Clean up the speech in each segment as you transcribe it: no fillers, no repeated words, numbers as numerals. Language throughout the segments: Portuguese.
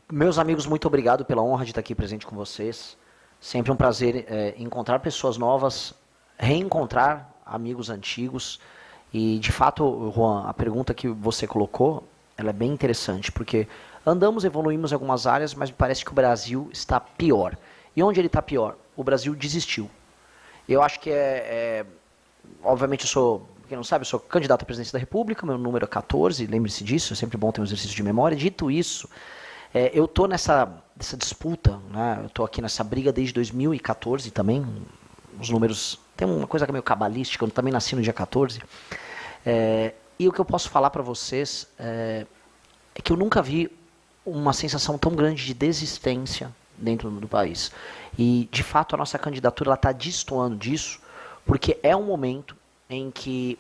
Meus amigos, muito obrigado pela honra de estar aqui presente com vocês. Sempre um prazer encontrar pessoas novas, reencontrar amigos antigos. E, de fato, Juan, a pergunta que você colocou, ela é bem interessante, porque andamos, evoluímos em algumas áreas, mas me parece que o Brasil está pior. E onde ele está pior? O Brasil desistiu. Eu acho que obviamente eu sou, quem não sabe, eu sou candidato à presidência da República, meu número é 14, lembre-se disso, é sempre bom ter um exercício de memória. Dito isso, eu estou nessa disputa, né? Eu estou aqui nessa briga desde 2014 também, os números, tem uma coisa que é meio cabalística, eu também nasci no dia 14, e o que eu posso falar para vocês é que eu nunca vi uma sensação tão grande de desistência dentro do país. E, de fato, a nossa candidatura está destoando disso, porque é um momento em que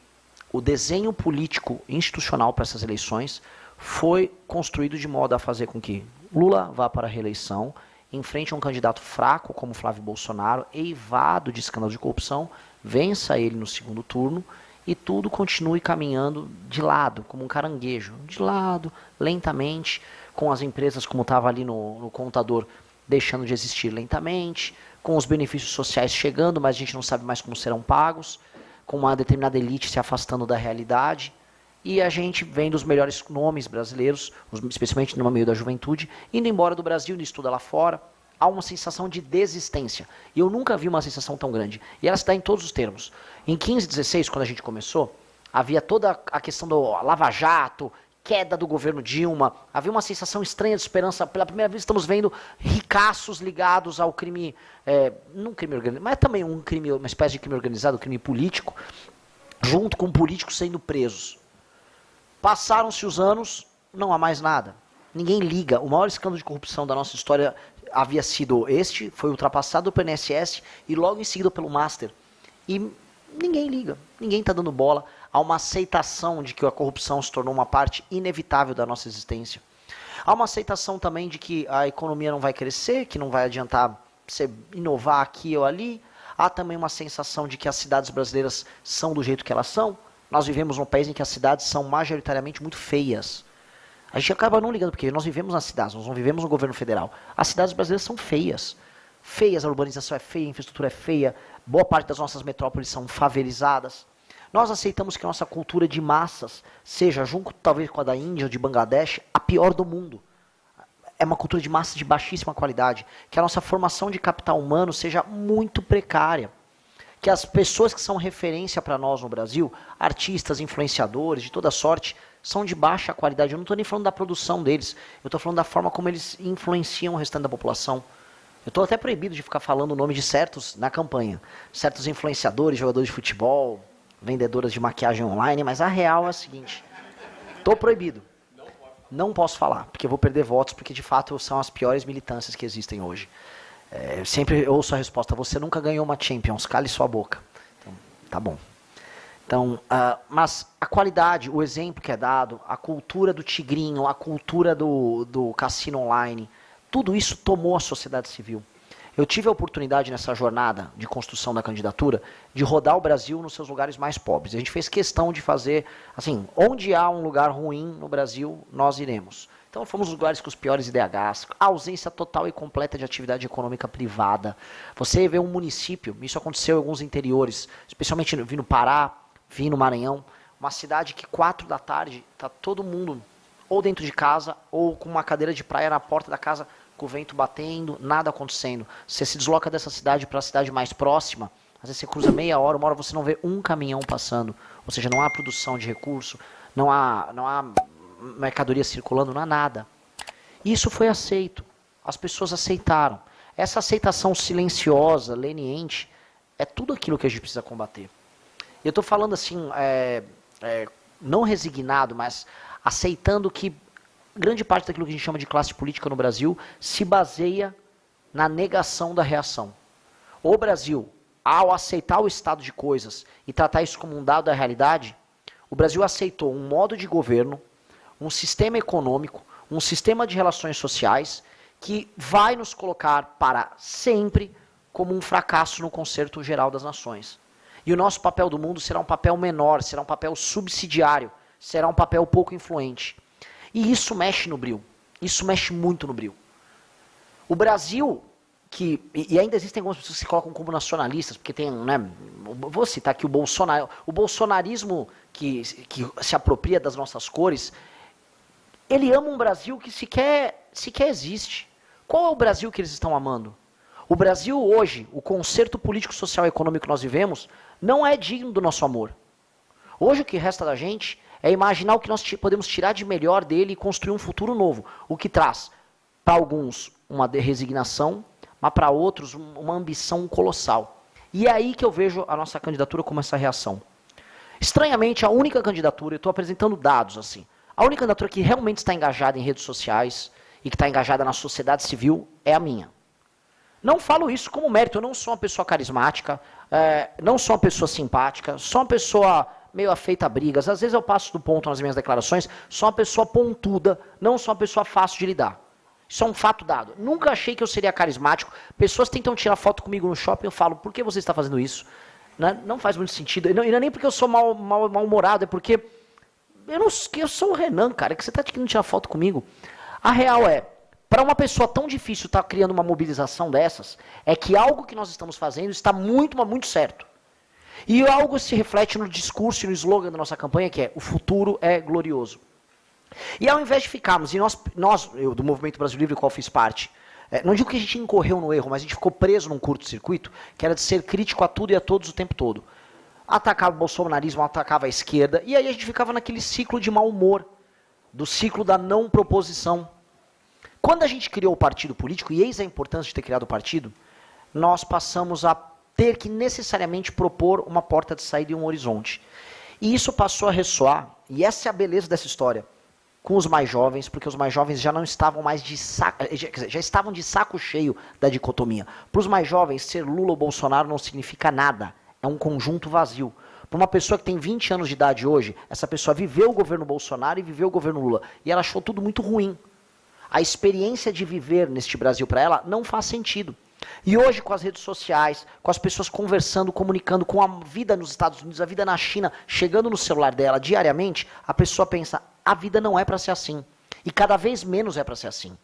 o desenho político institucional para essas eleições foi construído de modo a fazer com que Lula vá para a reeleição, enfrente um candidato fraco como Flávio Bolsonaro, eivado de escândalo de corrupção, vença ele no segundo turno e tudo continue caminhando de lado, como um caranguejo, de lado, lentamente, com as empresas, como estava ali no contador, deixando de existir lentamente, com os benefícios sociais chegando, mas a gente não sabe mais como serão pagos, com uma determinada elite se afastando da realidade, e a gente vendo os melhores nomes brasileiros, especialmente no meio da juventude, indo embora do Brasil, indo estudar lá fora. Há uma sensação de desistência. E eu nunca vi uma sensação tão grande. E ela se dá em todos os termos. Em 15, 16, quando a gente começou, havia toda a questão do Lava Jato, queda do governo Dilma, havia uma sensação estranha de esperança. Pela primeira vez estamos vendo ricaços ligados ao crime, não crime organizado, mas também um crime, uma espécie de crime organizado, crime político, junto com políticos sendo presos. Passaram-se os anos, não há mais nada. Ninguém liga. O maior escândalo de corrupção da nossa história havia sido este, foi ultrapassado pelo INSS e logo em seguida pelo Master. E ninguém liga, ninguém está dando bola. Há uma aceitação de que a corrupção se tornou uma parte inevitável da nossa existência. Há uma aceitação também de que a economia não vai crescer, que não vai adiantar você inovar aqui ou ali. Há também uma sensação de que as cidades brasileiras são do jeito que elas são. Nós vivemos num país em que as cidades são majoritariamente muito feias. A gente acaba não ligando, porque nós vivemos nas cidades, nós não vivemos no governo federal. As cidades brasileiras são feias. Feias, a urbanização é feia, a infraestrutura é feia, boa parte das nossas metrópoles são favelizadas. Nós aceitamos que a nossa cultura de massas seja, junto talvez com a da Índia ou de Bangladesh, a pior do mundo. É uma cultura de massa de baixíssima qualidade. Que a nossa formação de capital humano seja muito precária. Que as pessoas que são referência para nós no Brasil, artistas, influenciadores, de toda sorte, são de baixa qualidade. Eu não estou nem falando da produção deles, eu estou falando da forma como eles influenciam o restante da população. Eu estou até proibido de ficar falando o nome de certos na campanha. Certos influenciadores, jogadores de futebol, vendedoras de maquiagem online, mas a real é a seguinte. Estou proibido. Não posso falar, porque eu vou perder votos, porque de fato são as piores militâncias que existem hoje. Sempre ouço a resposta, você nunca ganhou uma Champions, cale sua boca. Então, tá bom. Então, mas a qualidade, o exemplo que é dado, a cultura do tigrinho, a cultura do cassino online, tudo isso tomou a sociedade civil. Eu tive a oportunidade nessa jornada de construção da candidatura de rodar o Brasil nos seus lugares mais pobres. A gente fez questão de fazer, assim, onde há um lugar ruim no Brasil, nós iremos. Então fomos nos lugares com os piores IDHs, a ausência total e completa de atividade econômica privada. Você vê um município, isso aconteceu em alguns interiores, especialmente vi no Pará, vi no Maranhão, uma cidade que 4 da tarde está todo mundo ou dentro de casa ou com uma cadeira de praia na porta da casa com o vento batendo, nada acontecendo. Você se desloca dessa cidade para a cidade mais próxima, às vezes você cruza meia hora, uma hora você não vê um caminhão passando, ou seja, não há produção de recurso, não há mercadoria circulando, não há nada. Isso foi aceito, as pessoas aceitaram. Essa aceitação silenciosa, leniente, é tudo aquilo que a gente precisa combater. Eu estou falando assim, não resignado, mas aceitando que grande parte daquilo que a gente chama de classe política no Brasil se baseia na negação da reação. O Brasil, ao aceitar o estado de coisas e tratar isso como um dado da realidade, o Brasil aceitou um modo de governo, um sistema econômico, um sistema de relações sociais que vai nos colocar para sempre como um fracasso no concerto geral das nações. E o nosso papel do mundo será um papel menor, será um papel subsidiário, será um papel pouco influente. E isso mexe no bril. Isso mexe muito no bril. O Brasil, e ainda existem algumas pessoas que se colocam como nacionalistas, porque tem, né, vou citar aqui o Bolsonaro, o bolsonarismo que se apropria das nossas cores, ele ama um Brasil que sequer existe. Qual é o Brasil que eles estão amando? O Brasil hoje, o concerto político, social e econômico que nós vivemos, não é digno do nosso amor. Hoje o que resta da gente é imaginar o que nós podemos tirar de melhor dele e construir um futuro novo. O que traz, para alguns, uma resignação, mas para outros, uma ambição colossal. E é aí que eu vejo a nossa candidatura como essa reação. Estranhamente, a única candidatura, eu estou apresentando dados assim, a única candidatura que realmente está engajada em redes sociais e que está engajada na sociedade civil é a minha. Não falo isso como mérito, eu não sou uma pessoa carismática, não sou uma pessoa simpática, sou uma pessoa meio afeita a brigas, às vezes eu passo do ponto nas minhas declarações, sou uma pessoa pontuda, não sou uma pessoa fácil de lidar. Isso é um fato dado. Nunca achei que eu seria carismático. Pessoas tentam tirar foto comigo no shopping, eu falo, por que você está fazendo isso? Não faz muito sentido. E não é nem porque eu sou mal-humorado, é porque eu sou o Renan, cara, que você está querendo tirar foto comigo. A real é, para uma pessoa tão difícil estar criando uma mobilização dessas, é que algo que nós estamos fazendo está muito, mas muito certo. E algo se reflete no discurso e no slogan da nossa campanha, que é, o futuro é glorioso. E ao invés de ficarmos, e eu do Movimento Brasil Livre, qual fiz parte, não digo que a gente incorreu no erro, mas a gente ficou preso num curto-circuito, que era de ser crítico a tudo e a todos o tempo todo. Atacava o bolsonarismo, atacava a esquerda, e aí a gente ficava naquele ciclo de mau humor, do ciclo da não proposição. Quando a gente criou o partido político, e eis a importância de ter criado o partido, nós passamos a ter que necessariamente propor uma porta de saída e um horizonte. E isso passou a ressoar, e essa é a beleza dessa história, com os mais jovens, porque os mais jovens já não estavam mais já estavam de saco cheio da dicotomia. Para os mais jovens, ser Lula ou Bolsonaro não significa nada, é um conjunto vazio. Para uma pessoa que tem 20 anos de idade hoje, essa pessoa viveu o governo Bolsonaro e viveu o governo Lula, e ela achou tudo muito ruim. A experiência de viver neste Brasil para ela não faz sentido. E hoje, com as redes sociais, com as pessoas conversando, comunicando, com a vida nos Estados Unidos, a vida na China, chegando no celular dela diariamente, a pessoa pensa, a vida não é para ser assim. E cada vez menos é para ser assim.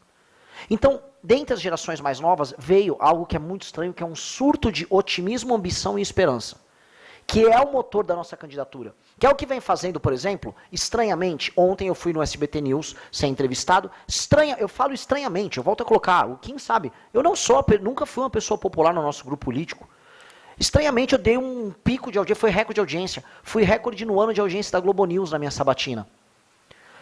Então, dentre as gerações mais novas, veio algo que é muito estranho, que é um surto de otimismo, ambição e esperança. Que é o motor da nossa candidatura. Que é o que vem fazendo, por exemplo, estranhamente, ontem eu fui no SBT News, ser entrevistado, eu falo estranhamente, eu volto a colocar, quem sabe, eu nunca fui uma pessoa popular no nosso grupo político. Estranhamente eu dei um pico de audiência, foi recorde de audiência, fui recorde no ano de audiência da Globo News na minha sabatina.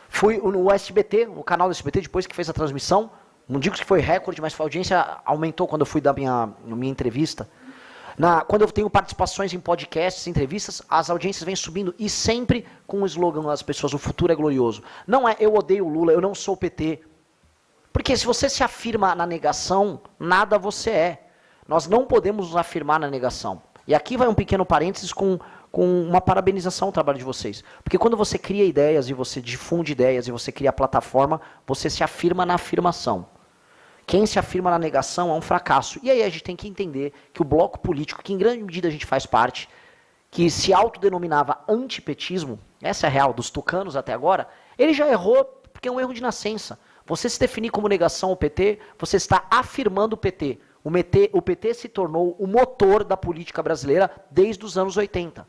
Fui no SBT, no canal do SBT, depois que fez a transmissão, não digo que foi recorde, mas a audiência aumentou quando eu fui dar minha entrevista. Quando eu tenho participações em podcasts, entrevistas, as audiências vêm subindo e sempre com o slogan das pessoas, o futuro é glorioso. Não é eu odeio o Lula, eu não sou o PT. Porque se você se afirma na negação, nada você é. Nós não podemos nos afirmar na negação. E aqui vai um pequeno parênteses com uma parabenização ao trabalho de vocês. Porque quando você cria ideias e você difunde ideias e você cria a plataforma, você se afirma na afirmação. Quem se afirma na negação é um fracasso. E aí a gente tem que entender que o bloco político, que em grande medida a gente faz parte, que se autodenominava antipetismo, essa é a real, dos tucanos até agora, ele já errou porque é um erro de nascença. Você se definir como negação ao PT, você está afirmando o PT. O PT se tornou o motor da política brasileira desde os anos 80.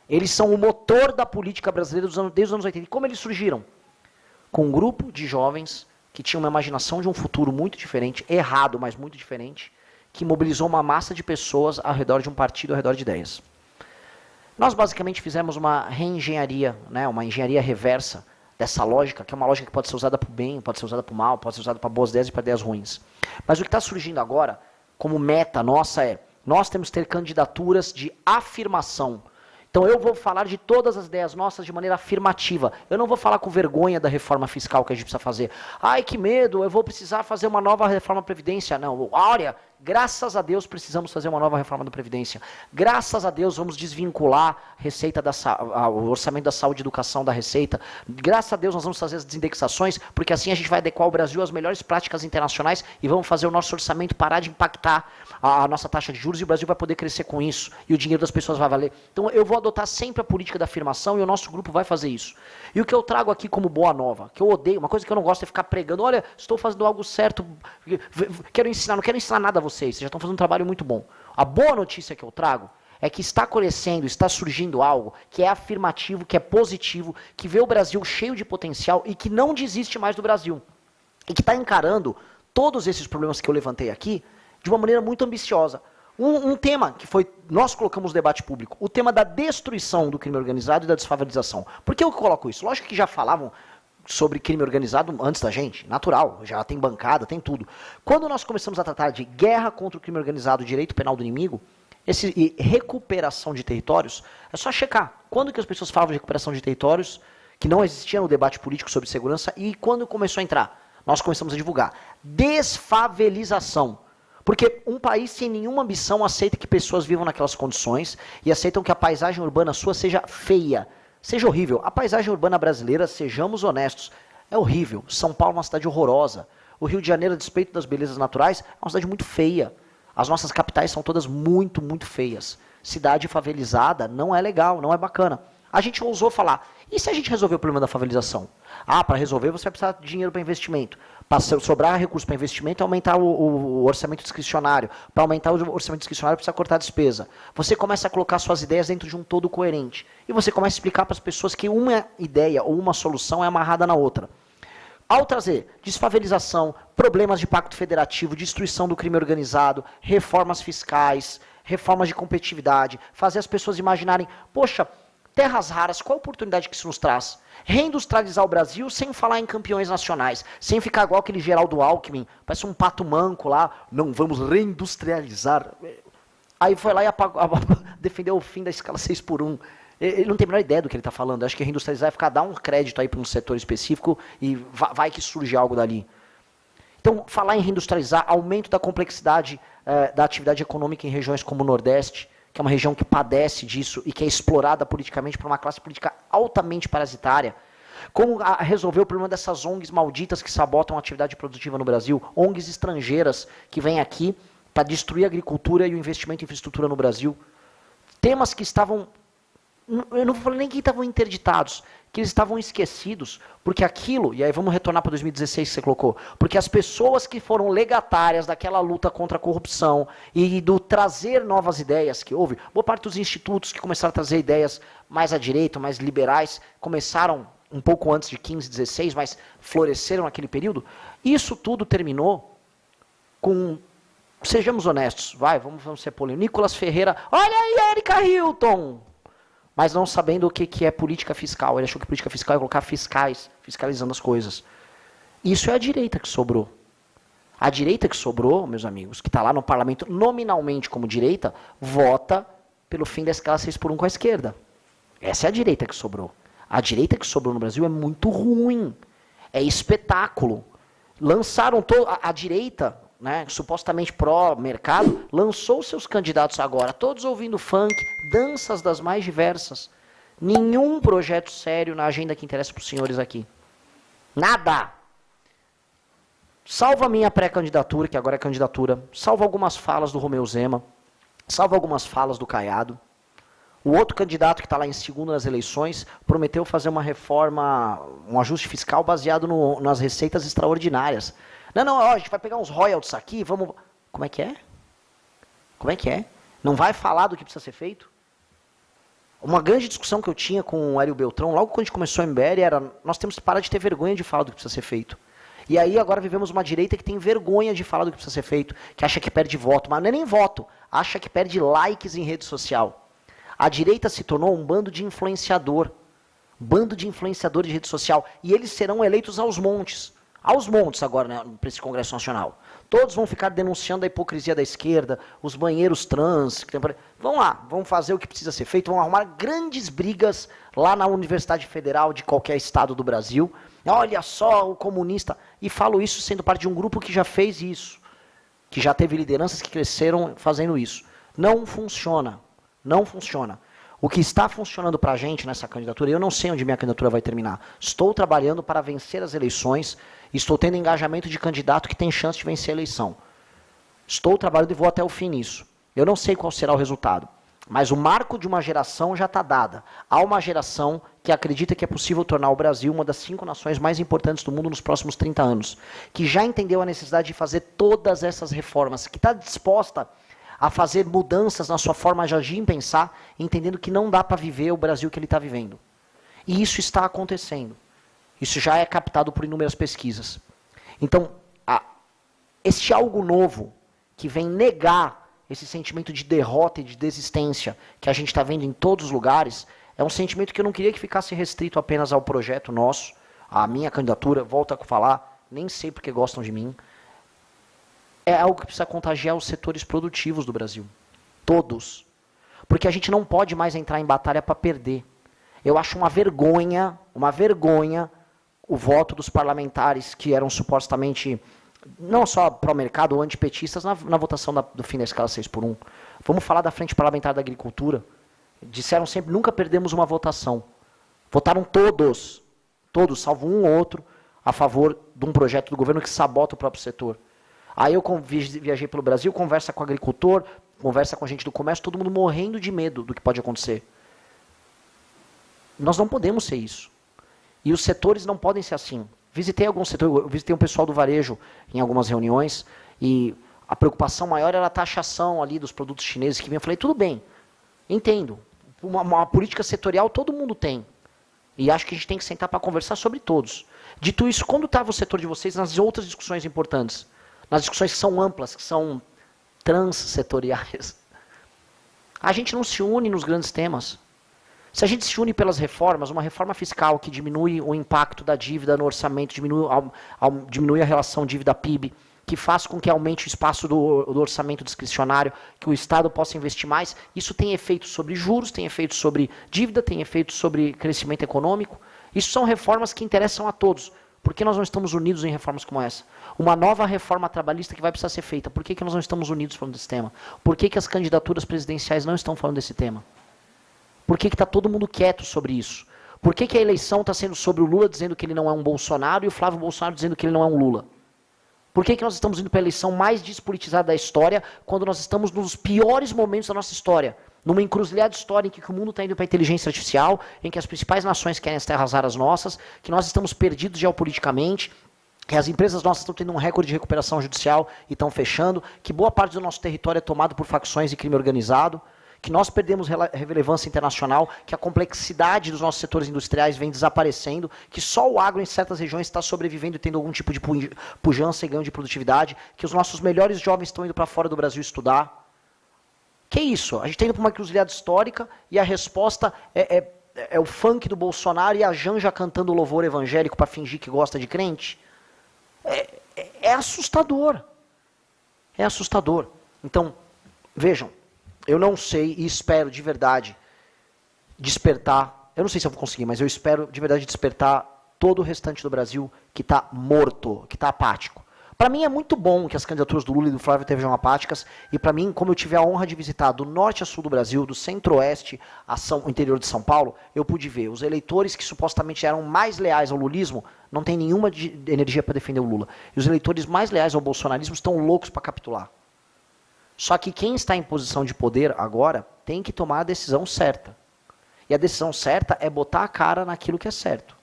Eles são o motor da política brasileira desde os anos 80. E como eles surgiram? Com um grupo de jovens que tinha uma imaginação de um futuro muito diferente, errado, mas muito diferente, que mobilizou uma massa de pessoas ao redor de um partido, ao redor de ideias. Nós basicamente fizemos uma reengenharia, né, uma engenharia reversa dessa lógica, que é uma lógica que pode ser usada para o bem, pode ser usada para o mal, pode ser usada para boas ideias e para ideias ruins. Mas o que está surgindo agora, como meta nossa, nós temos que ter candidaturas de afirmação. Então eu vou falar de todas as ideias nossas de maneira afirmativa. Eu não vou falar com vergonha da reforma fiscal que a gente precisa fazer. Ai, que medo, eu vou precisar fazer uma nova reforma da Previdência. Não, olha, Graças a Deus precisamos fazer uma nova reforma da Previdência. Graças a Deus vamos desvincular o orçamento da saúde e educação da Receita. Graças a Deus nós vamos fazer as desindexações, porque assim a gente vai adequar o Brasil às melhores práticas internacionais e vamos fazer o nosso orçamento parar de impactar a nossa taxa de juros e o Brasil vai poder crescer com isso. E o dinheiro das pessoas vai valer. Então eu vou adotar sempre a política da afirmação e o nosso grupo vai fazer isso. E o que eu trago aqui como boa nova, que eu odeio, uma coisa que eu não gosto é ficar pregando, olha, estou fazendo algo certo, quero ensinar, não quero ensinar nada a vocês já estão fazendo um trabalho muito bom. A boa notícia que eu trago é que está crescendo, está surgindo algo que é afirmativo, que é positivo, que vê o Brasil cheio de potencial e que não desiste mais do Brasil. E que está encarando todos esses problemas que eu levantei aqui de uma maneira muito ambiciosa. Um tema que nós colocamos no debate público, o tema da destruição do crime organizado e da desfavelização. Por que eu coloco isso? Lógico que já falavam sobre crime organizado antes da gente, natural, já tem bancada, tem tudo. Quando nós começamos a tratar de guerra contra o crime organizado, direito penal do inimigo, e recuperação de territórios, é só checar. Quando que as pessoas falavam de recuperação de territórios, que não existia no debate político sobre segurança, e quando começou a entrar? Nós começamos a divulgar. Desfavelização. Porque um país sem nenhuma ambição aceita que pessoas vivam naquelas condições e aceitam que a paisagem urbana sua seja feia, seja horrível. A paisagem urbana brasileira, sejamos honestos, é horrível. São Paulo é uma cidade horrorosa. O Rio de Janeiro, a despeito das belezas naturais, é uma cidade muito feia. As nossas capitais são todas muito, muito feias. Cidade favelizada não é legal, não é bacana. A gente ousou falar, e se a gente resolver o problema da favelização? Para resolver você vai precisar de dinheiro para investimento. Para sobrar recurso para investimento, aumentar o orçamento discricionário. Para aumentar o orçamento discricionário, precisa cortar a despesa. Você começa a colocar suas ideias dentro de um todo coerente. E você começa a explicar para as pessoas que uma ideia ou uma solução é amarrada na outra. Ao trazer desfavelização, problemas de pacto federativo, destruição do crime organizado, reformas fiscais, reformas de competitividade, fazer as pessoas imaginarem, poxa, terras raras, qual a oportunidade que isso nos traz? Reindustrializar o Brasil sem falar em campeões nacionais, sem ficar igual aquele Geraldo Alckmin, parece um pato manco lá, não vamos reindustrializar. Aí foi lá e defendeu o fim da escala 6x1. Ele não tem a menor ideia do que ele está falando. Acho que reindustrializar é ficar, dar um crédito aí para um setor específico e vai que surge algo dali. Então, falar em reindustrializar, aumento da complexidade da atividade econômica em regiões como o Nordeste, que é uma região que padece disso e que é explorada politicamente por uma classe política altamente parasitária. Como resolver o problema dessas ONGs malditas que sabotam a atividade produtiva no Brasil, ONGs estrangeiras que vêm aqui para destruir a agricultura e o investimento em infraestrutura no Brasil. Temas que estavam, eu não vou falar nem que estavam interditados, que eles estavam esquecidos, porque aquilo, e aí vamos retornar para 2016 que você colocou, porque as pessoas que foram legatárias daquela luta contra a corrupção e do trazer novas ideias que houve, boa parte dos institutos que começaram a trazer ideias mais à direita, mais liberais, começaram um pouco antes de 15, 16, mas floresceram naquele período, isso tudo terminou com, sejamos honestos, vamos ser polêmicos, Nicolas Ferreira, olha aí Erika Hilton, mas não sabendo o que é política fiscal. Ele achou que política fiscal é colocar fiscais, fiscalizando as coisas. Isso é a direita que sobrou. A direita que sobrou, meus amigos, que está lá no parlamento nominalmente como direita, vota pelo fim da escala 6x1 com a esquerda. Essa é a direita que sobrou. A direita que sobrou no Brasil é muito ruim. É espetáculo. Lançaram a direita, né, supostamente pró-mercado, lançou seus candidatos agora, todos ouvindo funk, danças das mais diversas. Nenhum projeto sério na agenda que interessa para os senhores aqui. Nada. Salvo a minha pré-candidatura, que agora é candidatura, salvo algumas falas do Romeu Zema, salvo algumas falas do Caiado. O outro candidato que está lá em segundo nas eleições prometeu fazer uma reforma, um ajuste fiscal baseado nas receitas extraordinárias. Não, a gente vai pegar uns royalties aqui, vamos... Como é que é? Como é que é? Não vai falar do que precisa ser feito? Uma grande discussão que eu tinha com o Hélio Beltrão, logo quando a gente começou a MBL, era nós temos que parar de ter vergonha de falar do que precisa ser feito. E aí agora vivemos uma direita que tem vergonha de falar do que precisa ser feito, que acha que perde voto, mas não é nem voto, acha que perde likes em rede social. A direita se tornou um bando de influenciador de rede social, e eles serão eleitos aos montes agora, né, para esse Congresso Nacional. Todos vão ficar denunciando a hipocrisia da esquerda, os banheiros trans. Vão lá, vão fazer o que precisa ser feito, vão arrumar grandes brigas lá na Universidade Federal de qualquer estado do Brasil. Olha só, o comunista. E falo isso sendo parte de um grupo que já fez isso. que já teve lideranças que cresceram fazendo isso. Não funciona. Não funciona. O que está funcionando para a gente nessa candidatura, eu não sei onde minha candidatura vai terminar. Estou trabalhando para vencer as eleições, estou tendo engajamento de candidato que tem chance de vencer a eleição. Estou trabalhando e vou até o fim nisso. Eu não sei qual será o resultado, mas o marco de uma geração já está dada. Há uma geração que acredita que é possível tornar o Brasil uma das 5 nações mais importantes do mundo nos próximos 30 anos, que já entendeu a necessidade de fazer todas essas reformas, que está disposta a fazer mudanças na sua forma de agir e pensar, entendendo que não dá para viver o Brasil que ele está vivendo. E isso está acontecendo. Isso já é captado por inúmeras pesquisas. Então, este algo novo que vem negar esse sentimento de derrota e de desistência que a gente está vendo em todos os lugares, é um sentimento que eu não queria que ficasse restrito apenas ao projeto nosso, à minha candidatura, volto a falar, nem sei porque gostam de mim. É algo que precisa contagiar os setores produtivos do Brasil. Todos. Porque a gente não pode mais entrar em batalha para perder. Eu acho uma vergonha o voto dos parlamentares que eram supostamente, não só pró-mercado ou antipetistas, na votação do fim da escala 6x1. Vamos falar da Frente Parlamentar da Agricultura. Disseram sempre, nunca perdemos uma votação. Votaram todos, salvo um ou outro, a favor de um projeto do governo que sabota o próprio setor. Aí eu viajei pelo Brasil, conversa com o agricultor, conversa com a gente do comércio, todo mundo morrendo de medo do que pode acontecer. Nós não podemos ser isso. E os setores não podem ser assim. Visitei alguns setores, eu visitei um pessoal do varejo em algumas reuniões, e a preocupação maior era a taxação ali dos produtos chineses que vinham. Eu falei, tudo bem, entendo. Uma política setorial todo mundo tem. E acho que a gente tem que sentar para conversar sobre todos. Dito isso, quando estava o setor de vocês nas outras discussões importantes? Nas discussões que são amplas, que são transsetoriais. A gente não se une nos grandes temas. Se a gente se une pelas reformas, uma reforma fiscal que diminui o impacto da dívida no orçamento, diminui a relação dívida-PIB, que faz com que aumente o espaço do orçamento discricionário, que o Estado possa investir mais, isso tem efeitos sobre juros, tem efeitos sobre dívida, tem efeitos sobre crescimento econômico. Isso são reformas que interessam a todos. Por que nós não estamos unidos em reformas como essa? Uma nova reforma trabalhista que vai precisar ser feita. Por que nós não estamos unidos falando desse tema? Por que as candidaturas presidenciais não estão falando desse tema? Por que está todo mundo quieto sobre isso? Por que a eleição está sendo sobre o Lula dizendo que ele não é um Bolsonaro e o Flávio Bolsonaro dizendo que ele não é um Lula? Por que nós estamos indo para a eleição mais despolitizada da história quando nós estamos nos piores momentos da nossa história? Numa encruzilhada história em que o mundo está indo para a inteligência artificial, em que as principais nações querem as terras raras nossas, que nós estamos perdidos geopoliticamente, que as empresas nossas estão tendo um recorde de recuperação judicial e estão fechando, que boa parte do nosso território é tomado por facções e crime organizado, que nós perdemos relevância internacional, que a complexidade dos nossos setores industriais vem desaparecendo, que só o agro em certas regiões está sobrevivendo e tendo algum tipo de pujança e ganho de produtividade, que os nossos melhores jovens estão indo para fora do Brasil estudar. Que isso? A gente está indo para uma encruzilhada histórica e a resposta é o funk do Bolsonaro e a Janja cantando louvor evangélico para fingir que gosta de crente? É assustador. É assustador. Então, vejam, eu não sei e espero de verdade despertar, eu não sei se eu vou conseguir, mas eu espero de verdade despertar todo o restante do Brasil que está morto, que está apático. Para mim é muito bom que as candidaturas do Lula e do Flávio estejam apáticas, e para mim, como eu tive a honra de visitar do norte a sul do Brasil, do centro-oeste ao interior de São Paulo, eu pude ver os eleitores que supostamente eram mais leais ao lulismo, não tem nenhuma energia para defender o Lula. E os eleitores mais leais ao bolsonarismo estão loucos para capitular. Só que quem está em posição de poder agora tem que tomar a decisão certa. E a decisão certa é botar a cara naquilo que é certo.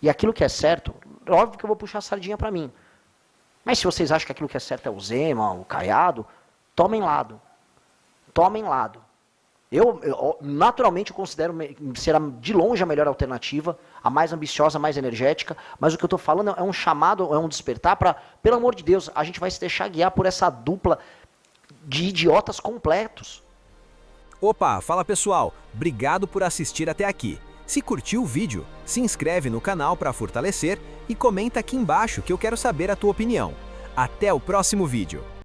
E aquilo que é certo, óbvio que eu vou puxar a sardinha para mim. Mas se vocês acham que aquilo que é certo é o Zema, o Caiado, tomem lado. Tomem lado. Eu naturalmente considero ser de longe a melhor alternativa, a mais ambiciosa, a mais energética, mas o que eu estou falando é um chamado, é um despertar para, pelo amor de Deus, a gente vai se deixar guiar por essa dupla de idiotas completos. Opa, fala pessoal, obrigado por assistir até aqui. Se curtiu o vídeo, se inscreve no canal para fortalecer e comenta aqui embaixo que eu quero saber a tua opinião. Até o próximo vídeo.